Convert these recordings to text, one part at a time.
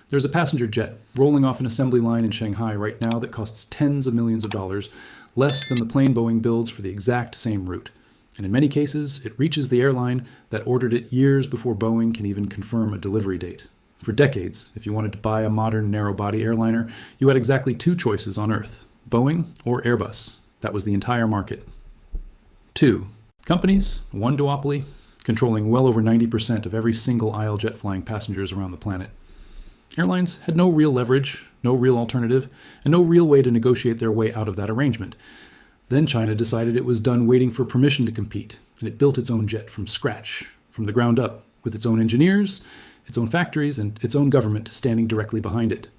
There's a passenger jet rolling off an assembly line in Shanghai right now that costs tens of millions of dollars, less than the plane Boeing builds for the exact same route. And in many cases, it reaches the airline that ordered it years before Boeing can even confirm a delivery date. For decades, if you wanted to buy a modern narrow-body airliner, you had exactly two choices on Earth, Boeing or Airbus. That was the entire market. 2. Companies, one duopoly, controlling well over 90% of every single aisle jet flying passengers around the planet. Airlines had no real leverage, no real alternative, and no real way to negotiate their way out of that arrangement. Then China decided it was done waiting for permission to compete, and it built its own jet from scratch, from the ground up, with its own engineers, its own factories, and its own government standing directly behind it.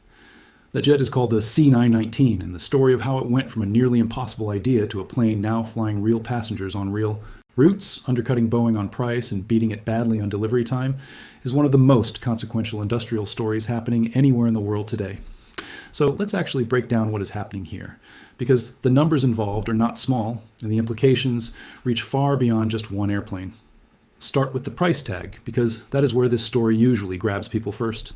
That jet is called the C919, and the story of how it went from a nearly impossible idea to a plane now flying real passengers on real routes, undercutting Boeing on price and beating it badly on delivery time, is one of the most consequential industrial stories happening anywhere in the world today. So let's actually break down what is happening here, because the numbers involved are not small, and the implications reach far beyond just one airplane. Start with the price tag, because that is where this story usually grabs people first.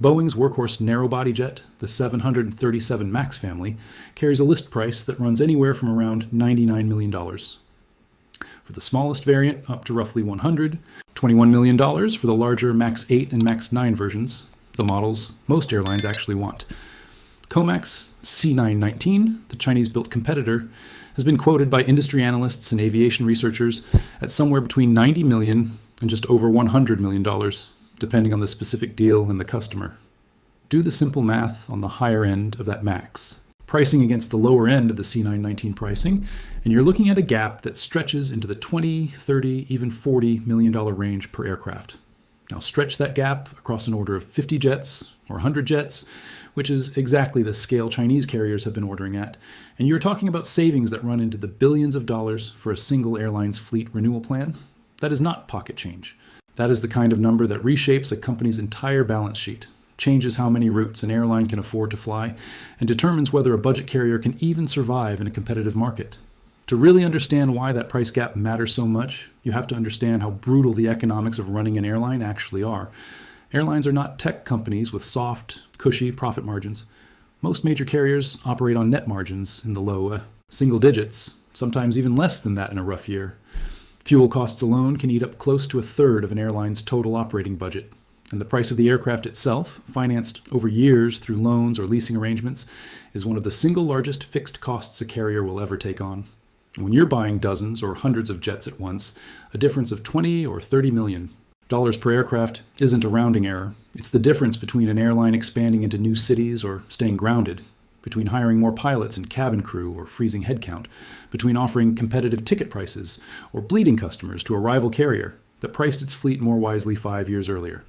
Boeing's workhorse narrow-body jet, the 737 MAX family, carries a list price that runs anywhere from around $99 million. For the smallest variant, up to roughly $100, $21 million for the larger MAX 8 and MAX 9 versions, the models most airlines actually want. COMAC's C919, the Chinese-built competitor, has been quoted by industry analysts and aviation researchers at somewhere between $90 million and just over $100 million, depending on the specific deal and the customer. Do the simple math on the higher end of that MAX, pricing against the lower end of the C919 pricing, and you're looking at a gap that stretches into the $20, $30, even $40 million range per aircraft. Now stretch that gap across an order of 50 jets or 100 jets, which is exactly the scale Chinese carriers have been ordering at, and you're talking about savings that run into the billions of dollars for a single airline's fleet renewal plan. That is not pocket change. That is the kind of number that reshapes a company's entire balance sheet, changes how many routes an airline can afford to fly, and determines whether a budget carrier can even survive in a competitive market. To really understand why that price gap matters so much, you have to understand how brutal the economics of running an airline actually are. Airlines are not tech companies with soft, cushy profit margins. Most major carriers operate on net margins in the low single digits, sometimes even less than that in a rough year. Fuel costs alone can eat up close to a third of an airline's total operating budget. And the price of the aircraft itself, financed over years through loans or leasing arrangements, is one of the single largest fixed costs a carrier will ever take on. When you're buying dozens or hundreds of jets at once, a difference of 20 or 30 million dollars per aircraft isn't a rounding error. It's the difference between an airline expanding into new cities or staying grounded, between hiring more pilots and cabin crew or freezing headcount, between offering competitive ticket prices or bleeding customers to a rival carrier that priced its fleet more wisely 5 years earlier.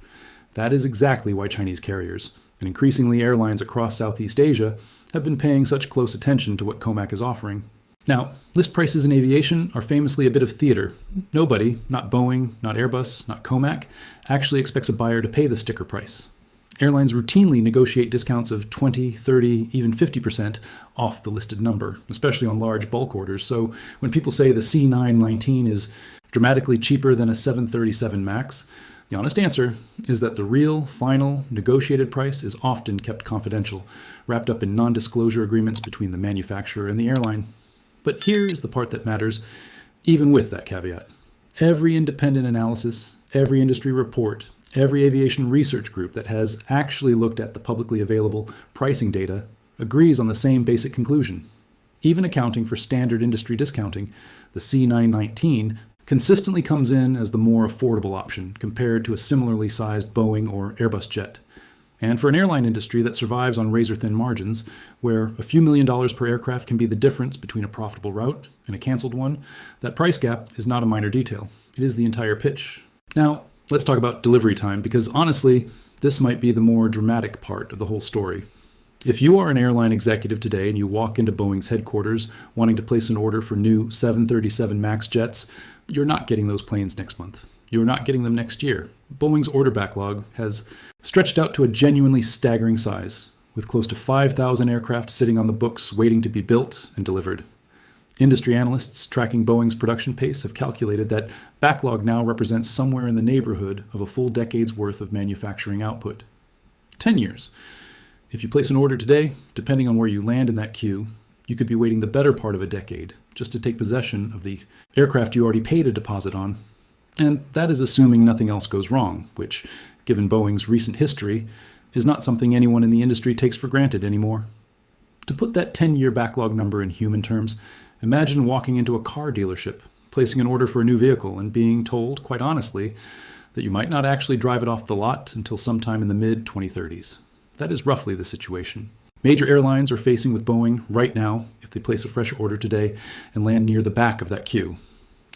That is exactly why Chinese carriers, and increasingly airlines across Southeast Asia, have been paying such close attention to what COMAC is offering. Now, list prices in aviation are famously a bit of theater. Nobody, not Boeing, not Airbus, not COMAC, actually expects a buyer to pay the sticker price. Airlines routinely negotiate discounts of 20, 30, even 50% off the listed number, especially on large bulk orders. So when people say the C919 is dramatically cheaper than a 737 MAX, the honest answer is that the real, final, negotiated price is often kept confidential, wrapped up in non-disclosure agreements between the manufacturer and the airline. But here is the part that matters, even with that caveat. Every independent analysis, every industry report, every aviation research group that has actually looked at the publicly available pricing data agrees on the same basic conclusion. Even accounting for standard industry discounting, the C919 consistently comes in as the more affordable option compared to a similarly sized Boeing or Airbus jet. And for an airline industry that survives on razor-thin margins, where a few $1,000,000 per aircraft can be the difference between a profitable route and a canceled one, that price gap is not a minor detail. It is the entire pitch. Now, let's talk about delivery time, because honestly, this might be the more dramatic part of the whole story. If you are an airline executive today and you walk into Boeing's headquarters wanting to place an order for new 737 MAX jets, you're not getting those planes next month. You're not getting them next year. Boeing's order backlog has stretched out to a genuinely staggering size, with close to 5,000 aircraft sitting on the books waiting to be built and delivered. Industry analysts tracking Boeing's production pace have calculated that backlog now represents somewhere in the neighborhood of a full decade's worth of manufacturing output. 10 years. If you place an order today, depending on where you land in that queue, you could be waiting the better part of a decade just to take possession of the aircraft you already paid a deposit on. And that is assuming nothing else goes wrong, which, given Boeing's recent history, is not something anyone in the industry takes for granted anymore. To put that 10-year backlog number in human terms, imagine walking into a car dealership, placing an order for a new vehicle, and being told, quite honestly, that you might not actually drive it off the lot until sometime in the mid-2030s. That is roughly the situation major airlines are facing with Boeing right now if they place a fresh order today and land near the back of that queue.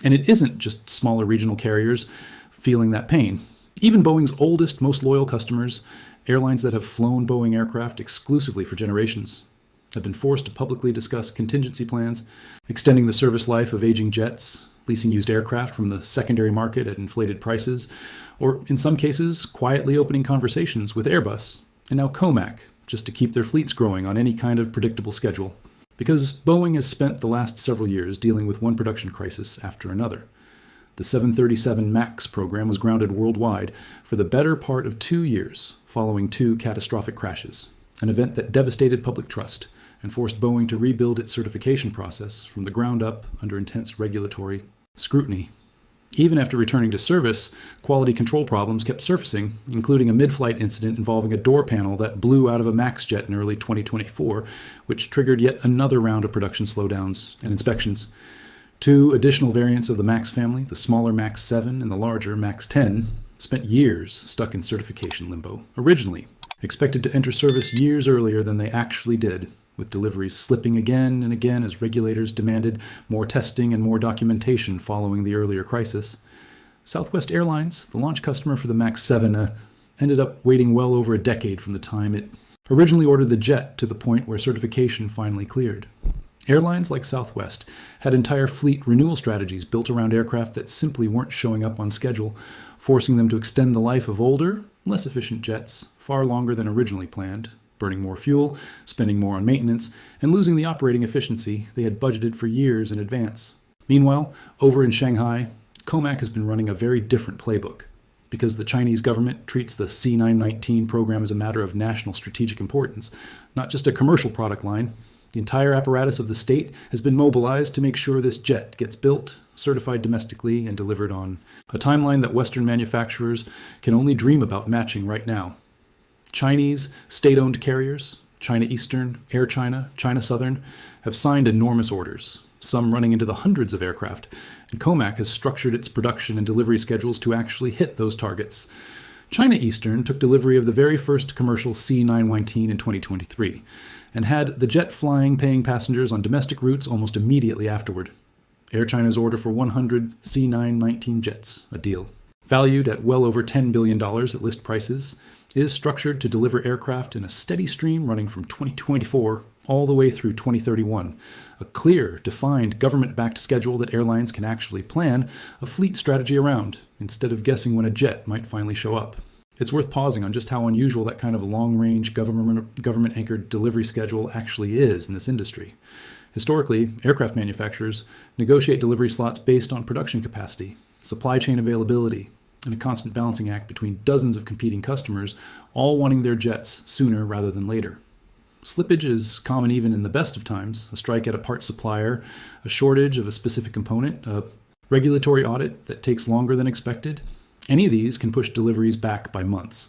And it isn't just smaller regional carriers feeling that pain. Even Boeing's oldest, most loyal customers, airlines that have flown Boeing aircraft exclusively for generations, have been forced to publicly discuss contingency plans, extending the service life of aging jets, leasing used aircraft from the secondary market at inflated prices, or in some cases, quietly opening conversations with Airbus, and now COMAC, just to keep their fleets growing on any kind of predictable schedule. Because Boeing has spent the last several years dealing with one production crisis after another. The 737 MAX program was grounded worldwide for the better part of 2 years following 2 catastrophic crashes, an event that devastated public trust and forced Boeing to rebuild its certification process from the ground up under intense regulatory scrutiny. Even after returning to service, quality control problems kept surfacing, including a mid-flight incident involving a door panel that blew out of a MAX jet in early 2024, which triggered yet another round of production slowdowns and inspections. 2 additional variants of the MAX family, the smaller MAX 7 and the larger MAX 10, spent years stuck in certification limbo, originally expected to enter service years earlier than they actually did, with deliveries slipping again and again as regulators demanded more testing and more documentation following the earlier crisis. Southwest Airlines, the launch customer for the MAX 7, ended up waiting well over a decade from the time it originally ordered the jet to the point where certification finally cleared. Airlines like Southwest had entire fleet renewal strategies built around aircraft that simply weren't showing up on schedule, forcing them to extend the life of older, less efficient jets far longer than originally planned, burning more fuel, spending more on maintenance, and losing the operating efficiency they had budgeted for years in advance. Meanwhile, over in Shanghai, COMAC has been running a very different playbook. Because the Chinese government treats the C919 program as a matter of national strategic importance, not just a commercial product line, the entire apparatus of the state has been mobilized to make sure this jet gets built, certified domestically, and delivered on a timeline that Western manufacturers can only dream about matching right now. Chinese state-owned carriers, China Eastern, Air China, China Southern, have signed enormous orders, some running into the hundreds of aircraft, and COMAC has structured its production and delivery schedules to actually hit those targets. China Eastern took delivery of the very first commercial C919 in 2023, and had the jet flying paying passengers on domestic routes almost immediately afterward. Air China's order for 100 C919 jets, a deal, valued at well over $10 billion at list prices, is structured to deliver aircraft in a steady stream running from 2024 all the way through 2031, a clear, defined, government-backed schedule that airlines can actually plan a fleet strategy around, instead of guessing when a jet might finally show up. It's worth pausing on just how unusual that kind of long-range government-anchored delivery schedule actually is in this industry. Historically, aircraft manufacturers negotiate delivery slots based on production capacity, supply chain availability, and a constant balancing act between dozens of competing customers, all wanting their jets sooner rather than later. Slippage is common even in the best of times, a strike at a part supplier, a shortage of a specific component, a regulatory audit that takes longer than expected. Any of these can push deliveries back by months.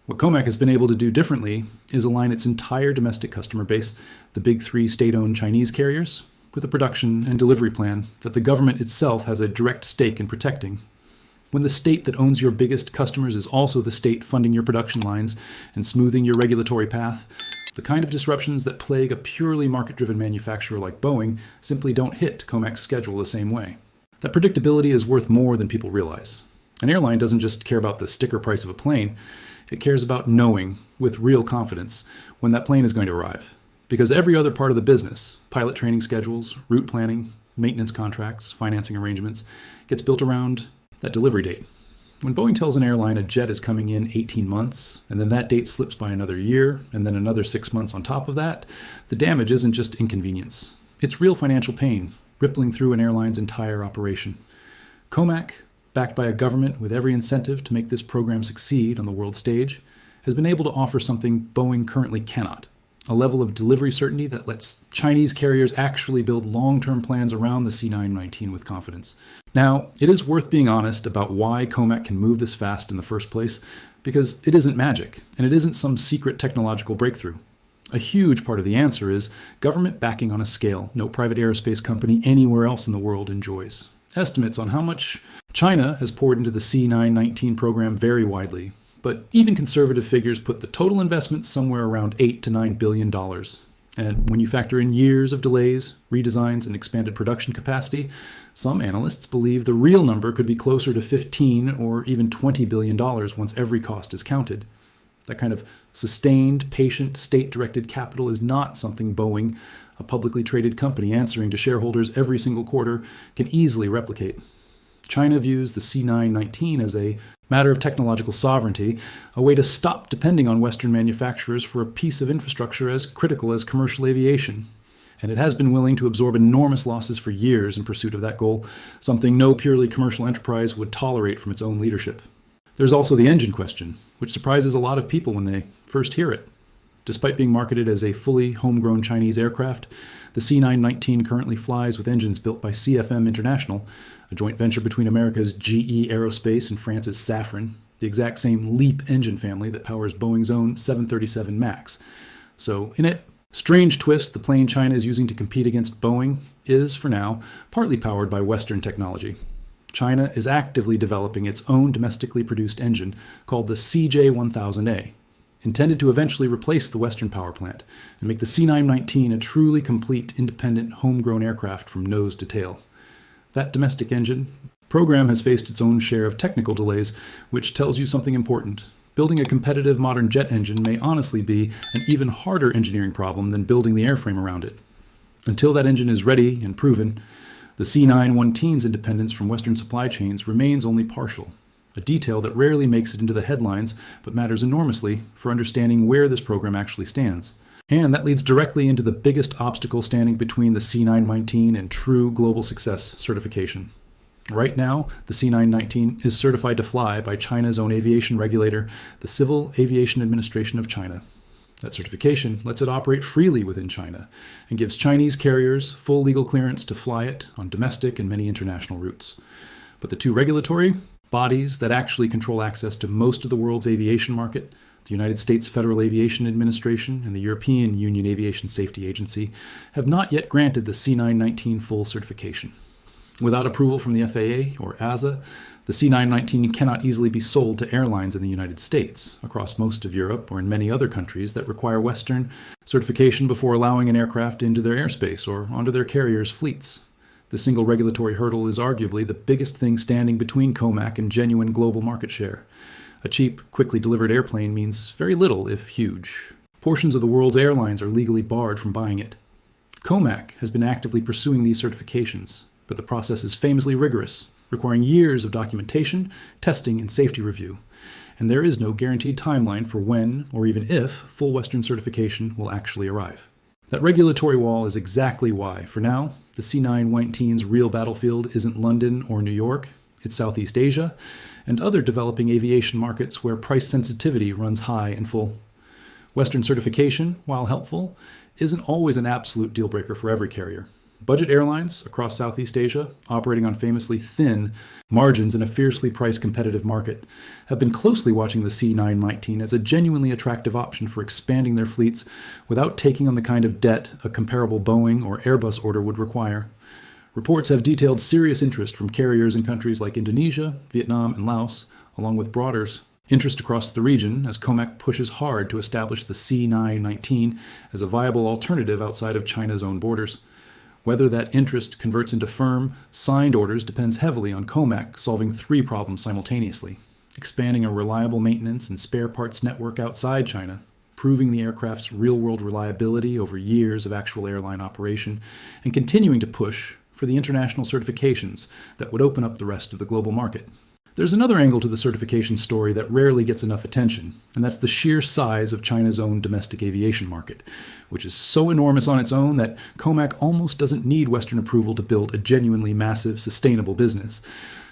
What COMAC has been able to do differently is align its entire domestic customer base, the big 3 state-owned Chinese carriers, with a production and delivery plan that the government itself has a direct stake in protecting. When the state that owns your biggest customers is also the state funding your production lines and smoothing your regulatory path, the kind of disruptions that plague a purely market-driven manufacturer like Boeing simply don't hit COMAC's schedule the same way. That predictability is worth more than people realize. An airline doesn't just care about the sticker price of a plane, it cares about knowing, with real confidence, when that plane is going to arrive. Because every other part of the business, pilot training schedules, route planning, maintenance contracts, financing arrangements, gets built around that delivery date. When Boeing tells an airline a jet is coming in 18 months, and then that date slips by another year, and then another 6 months on top of that, the damage isn't just inconvenience. It's real financial pain, rippling through an airline's entire operation. COMAC, backed by a government with every incentive to make this program succeed on the world stage, has been able to offer something Boeing currently cannot: a level of delivery certainty that lets Chinese carriers actually build long-term plans around the C919 with confidence. Now, it is worth being honest about why COMAC can move this fast in the first place, because it isn't magic, and it isn't some secret technological breakthrough. A huge part of the answer is government backing on a scale no private aerospace company anywhere else in the world enjoys. Estimates on how much China has poured into the C919 program vary widely, but even conservative figures put the total investment somewhere around $8 to $9 billion. And when you factor in years of delays, redesigns, and expanded production capacity, some analysts believe the real number could be closer to $15 or even $20 billion once every cost is counted. That kind of sustained, patient, state-directed capital is not something Boeing, a publicly traded company answering to shareholders every single quarter, can easily replicate. China views the C919 as a matter of technological sovereignty, a way to stop depending on Western manufacturers for a piece of infrastructure as critical as commercial aviation. And it has been willing to absorb enormous losses for years in pursuit of that goal, something no purely commercial enterprise would tolerate from its own leadership. There's also the engine question, which surprises a lot of people when they first hear it. Despite being marketed as a fully homegrown Chinese aircraft, the C919 currently flies with engines built by CFM International, a joint venture between America's GE Aerospace and France's Safran, the exact same LEAP engine family that powers Boeing's own 737 MAX. So, in a strange twist, the plane China is using to compete against Boeing is, for now, partly powered by Western technology. China is actively developing its own domestically produced engine called the CJ1000A, intended to eventually replace the Western power plant and make the C919 a truly complete, independent, homegrown aircraft from nose to tail. That domestic engine program has faced its own share of technical delays, which tells you something important. Building a competitive modern jet engine may honestly be an even harder engineering problem than building the airframe around it. Until that engine is ready and proven, the C919's independence from Western supply chains remains only partial, a detail that rarely makes it into the headlines but matters enormously for understanding where this program actually stands. And that leads directly into the biggest obstacle standing between the C919 and true global success certification. Right now, the C919 is certified to fly by China's own aviation regulator, the Civil Aviation Administration of China. That certification lets it operate freely within China and gives Chinese carriers full legal clearance to fly it on domestic and many international routes. But the two regulatory bodies that actually control access to most of the world's aviation market, the United States Federal Aviation Administration and the European Union Aviation Safety Agency, have not yet granted the C919 full certification. Without approval from the FAA or ASA, the C919 cannot easily be sold to airlines in the United States, across most of Europe or in many other countries that require Western certification before allowing an aircraft into their airspace or onto their carriers' fleets. The single regulatory hurdle is arguably the biggest thing standing between COMAC and genuine global market share. A cheap, quickly delivered airplane means very little, if huge. Portions of the world's airlines are legally barred from buying it. COMAC has been actively pursuing these certifications, but the process is famously rigorous, requiring years of documentation, testing, and safety review. And there is no guaranteed timeline for when, or even if, full Western certification will actually arrive. That regulatory wall is exactly why, for now, the C919's real battlefield isn't London or New York, it's Southeast Asia, and other developing aviation markets where price sensitivity runs high and full. Western certification, while helpful, isn't always an absolute deal breaker for every carrier. Budget airlines across Southeast Asia, operating on famously thin margins in a fiercely price-competitive market, have been closely watching the C919 as a genuinely attractive option for expanding their fleets without taking on the kind of debt a comparable Boeing or Airbus order would require. Reports have detailed serious interest from carriers in countries like Indonesia, Vietnam, and Laos, along with broader interest across the region as COMAC pushes hard to establish the C919 as a viable alternative outside of China's own borders. Whether that interest converts into firm, signed orders depends heavily on COMAC solving three problems simultaneously: expanding a reliable maintenance and spare parts network outside China, proving the aircraft's real-world reliability over years of actual airline operation, and continuing to push for the international certifications that would open up the rest of the global market. There's another angle to the certification story that rarely gets enough attention, and that's the sheer size of China's own domestic aviation market, which is so enormous on its own that COMAC almost doesn't need Western approval to build a genuinely massive, sustainable business.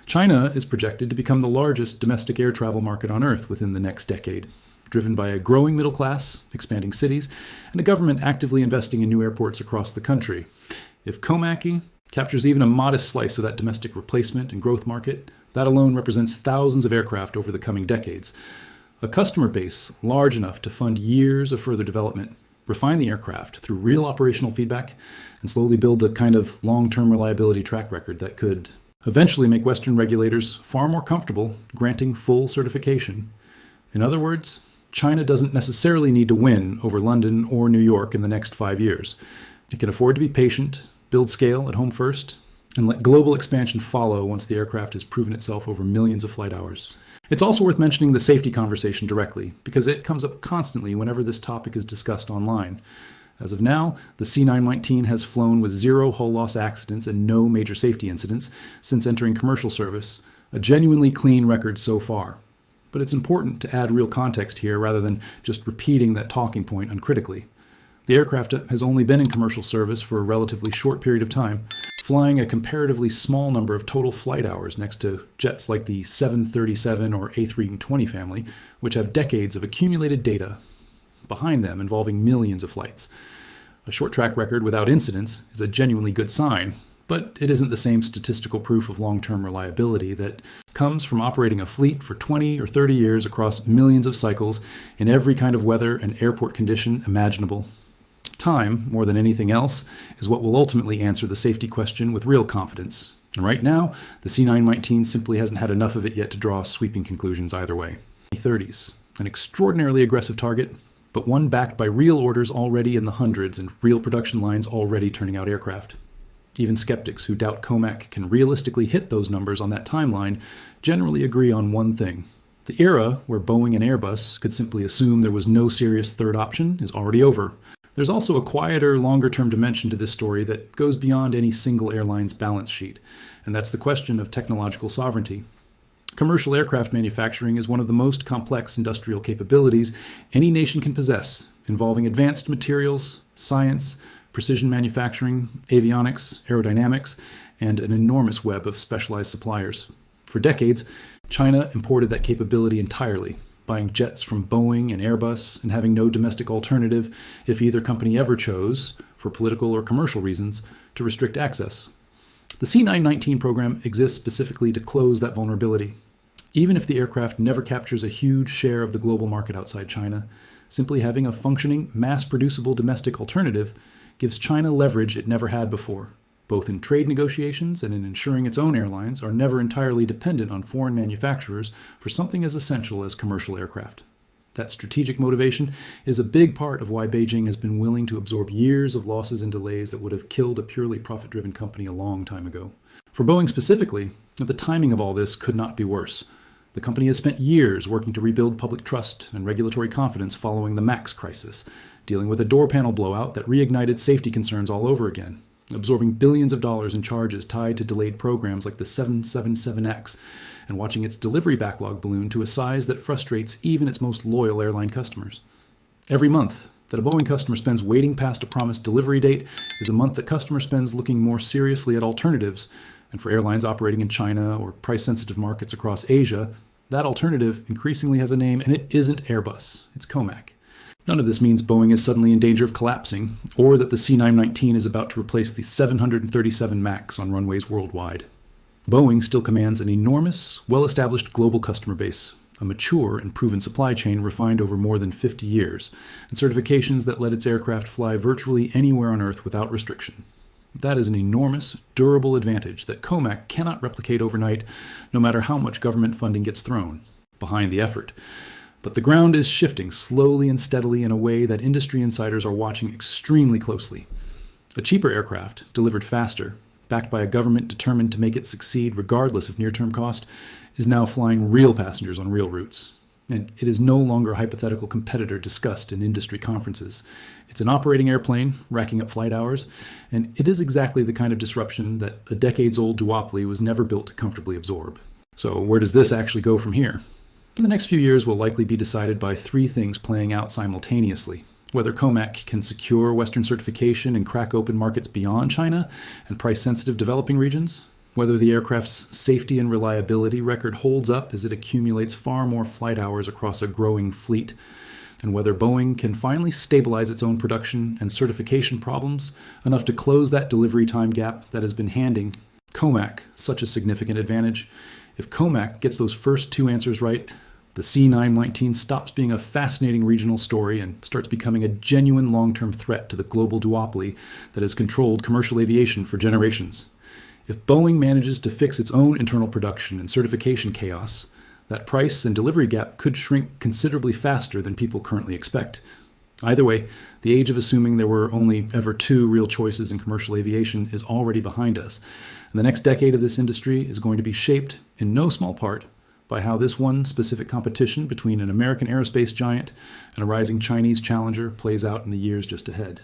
China is projected to become the largest domestic air travel market on Earth within the next decade. driven by a growing middle class, expanding cities, and a government actively investing in new airports across the country. If COMAC captures even a modest slice of that domestic replacement and growth market, that alone represents thousands of aircraft over the coming decades. A customer base large enough to fund years of further development, refine the aircraft through real operational feedback, and slowly build the kind of long-term reliability track record that could eventually make Western regulators far more comfortable granting full certification. In other words, China doesn't necessarily need to win over London or New York in the next 5 years. It can afford to be patient, build scale at home first, and let global expansion follow once the aircraft has proven itself over millions of flight hours. It's also worth mentioning the safety conversation directly, because it comes up constantly whenever this topic is discussed online. As of now, the C919 has flown with 0 hull loss accidents and no major safety incidents since entering commercial service, a genuinely clean record so far. But it's important to add real context here rather than just repeating that talking point uncritically. The aircraft has only been in commercial service for a relatively short period of time, flying a comparatively small number of total flight hours next to jets like the 737 or A320 family, which have decades of accumulated data behind them involving millions of flights. A short track record without incidents is a genuinely good sign, but it isn't the same statistical proof of long-term reliability that comes from operating a fleet for 20 or 30 years across millions of cycles in every kind of weather and airport condition imaginable. Time, more than anything else, is what will ultimately answer the safety question with real confidence. And right now, the C919 simply hasn't had enough of it yet to draw sweeping conclusions either way. 30s, an extraordinarily aggressive target, but one backed by real orders already in the hundreds and real production lines already turning out aircraft. Even skeptics who doubt COMAC can realistically hit those numbers on that timeline generally agree on one thing. The era where Boeing and Airbus could simply assume there was no serious third option is already over. There's also a quieter, longer-term dimension to this story that goes beyond any single airline's balance sheet, and that's the question of technological sovereignty. Commercial aircraft manufacturing is one of the most complex industrial capabilities any nation can possess, involving advanced materials, science, precision manufacturing, avionics, aerodynamics, and an enormous web of specialized suppliers. For decades, China imported that capability entirely, buying jets from Boeing and Airbus and having no domestic alternative if either company ever chose, for political or commercial reasons, to restrict access. The C919 program exists specifically to close that vulnerability. Even if the aircraft never captures a huge share of the global market outside China, simply having a functioning, mass-producible domestic alternative gives China leverage it never had before, both in trade negotiations and in ensuring its own airlines are never entirely dependent on foreign manufacturers for something as essential as commercial aircraft. That strategic motivation is a big part of why Beijing has been willing to absorb years of losses and delays that would have killed a purely profit-driven company a long time ago. For Boeing specifically, the timing of all this could not be worse. The company has spent years working to rebuild public trust and regulatory confidence following the MAX crisis, dealing with a door panel blowout that reignited safety concerns all over again, absorbing billions of dollars in charges tied to delayed programs like the 777X, and watching its delivery backlog balloon to a size that frustrates even its most loyal airline customers. Every month that a Boeing customer spends waiting past a promised delivery date is a month that customer spends looking more seriously at alternatives, and for airlines operating in China or price-sensitive markets across Asia, that alternative increasingly has a name, and it isn't Airbus, it's COMAC. None of this means Boeing is suddenly in danger of collapsing, or that the C919 is about to replace the 737 MAX on runways worldwide. Boeing still commands an enormous, well-established global customer base, a mature and proven supply chain refined over more than 50 years, and certifications that let its aircraft fly virtually anywhere on Earth without restriction. That is an enormous, durable advantage that COMAC cannot replicate overnight, no matter how much government funding gets thrown behind the effort. But the ground is shifting slowly and steadily in a way that industry insiders are watching extremely closely. A cheaper aircraft, delivered faster, backed by a government determined to make it succeed regardless of near-term cost, is now flying real passengers on real routes. And it is no longer a hypothetical competitor discussed in industry conferences. It's an operating airplane, racking up flight hours, and it is exactly the kind of disruption that a decades-old duopoly was never built to comfortably absorb. So where does this actually go from here? The next few years will likely be decided by three things playing out simultaneously. Whether COMAC can secure Western certification and crack open markets beyond China and price-sensitive developing regions, whether the aircraft's safety and reliability record holds up as it accumulates far more flight hours across a growing fleet, and whether Boeing can finally stabilize its own production and certification problems enough to close that delivery time gap that has been handing COMAC such a significant advantage. If COMAC gets those first two answers right, the C919 stops being a fascinating regional story and starts becoming a genuine long-term threat to the global duopoly that has controlled commercial aviation for generations. If Boeing manages to fix its own internal production and certification chaos, that price and delivery gap could shrink considerably faster than people currently expect. Either way, the age of assuming there were only ever two real choices in commercial aviation is already behind us. And the next decade of this industry is going to be shaped, in no small part, by how this one specific competition between an American aerospace giant and a rising Chinese challenger plays out in the years just ahead.